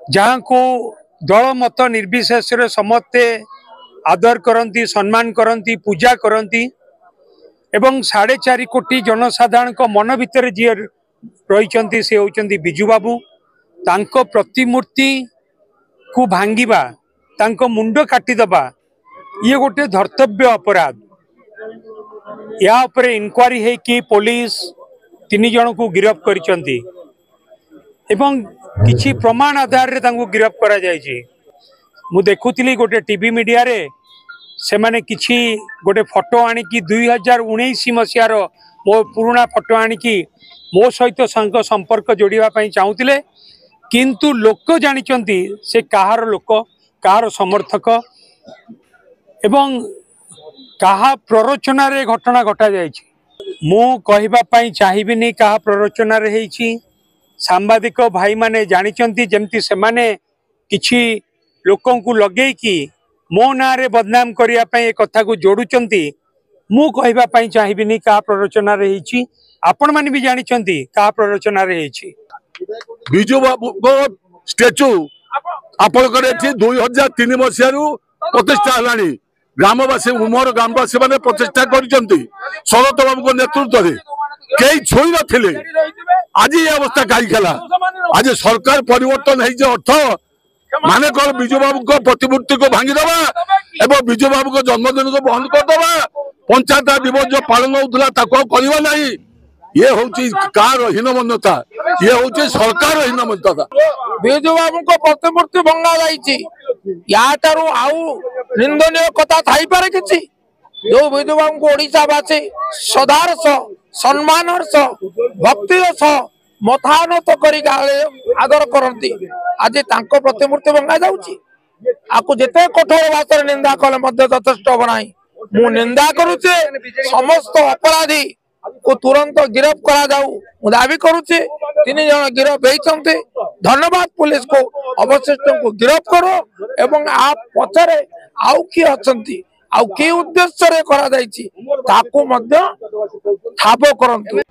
जहाँ को दल मत निर्विशेष समस्ते आदर करती सम्मान करती पूजा करती एवं 4.5 कोटी जनसाधारण मन भितर जी रही से होती बिजू बाबू तांको प्रतिमूर्ति को भांगिबा तांको मुंड काटिदबा ये गोटे धर्तव्य अपराध। या उपरे इनक्वारी है कि पुलिस 3 जन को गिरफ्त करिसेंती एवं किछि प्रमाण आधार रे तांको गिरफ्त करा जायछि। मु देखुतिली गोटे टीवी मीडिया रे से माने किछि गोटे फोटो आनी कि 2019 मसियार मो पुराना फोटो आनी कि मो सहित संपर्क जोड़िबा पई चाहुतिले किंतु लोक जानिचंती से कहार लोक कहार समर्थक एवं कहा प्ररोचना रे घटना घटा जायछि। मु कहिबा पई चाहिबिनी कहा प्ररोचना रे हेछि। सांबादिक भाई माने जानिचंती जेमती से माने किछि लोकों को लगे कि मो ना रे बदनाम करिया पई ए कथा को जोडुचंती। मु कहिबा पई चाहिबिनी कहा प्ररोचना रे हेछि। आपण माने भी जानिचंती कहा प्ररोचना रे हेछि। बिजू बाबू को स्टैच्यू आपण करे 2003 मसियारू प्रतिष्ठा हलानी। ग्रामवासी उमर ग्रामवासी माने प्रतिष्ठा करिसंती शरत बाबू को नेतृत्व रे कई छोई नथिले। आज ये अवस्था कहीं खेला आज सरकार परिवर्तन है अर्थ माने कौन बिजू बाबू को प्रतिमूर्ति को भांगीदबा एवं बिजू बाबू को जन्मदिन को बंद करदबा पंचायत दिवस जो पालन होता करवा नहीं। ये हूँ कार हीनमन्यता ये हूँ सरकार हीनमन्यता। बिजू बाबू को प्रतिमूर्ति भंगा यारू आउ निंदनीय कथा थाई पारे किछि। जो बिजू बाबू को ओडिशावासी सदार सम्मान भक्ति मथानत करी आदर करती आज तांको प्रतिमूर्ति भंगा जाउची। आपको जिते कठोर भाषा निंदा कले मध्य यथेष्ट हम ना। मु निंदा करुचे समस्त अपराधी को तुरंत गिरफ्त करा जाऊ मु दाबी करुचे। 3 जन गिरफ्त होइछन्ते। धन्यवाद पुलिस को अवशिष्ट को गिरफ्त करो एवं आप पछरे आउ कि अछन्ती आउ कि उद्देश्य रे करा जाइछि ताकू मध्य ठाब करंतु।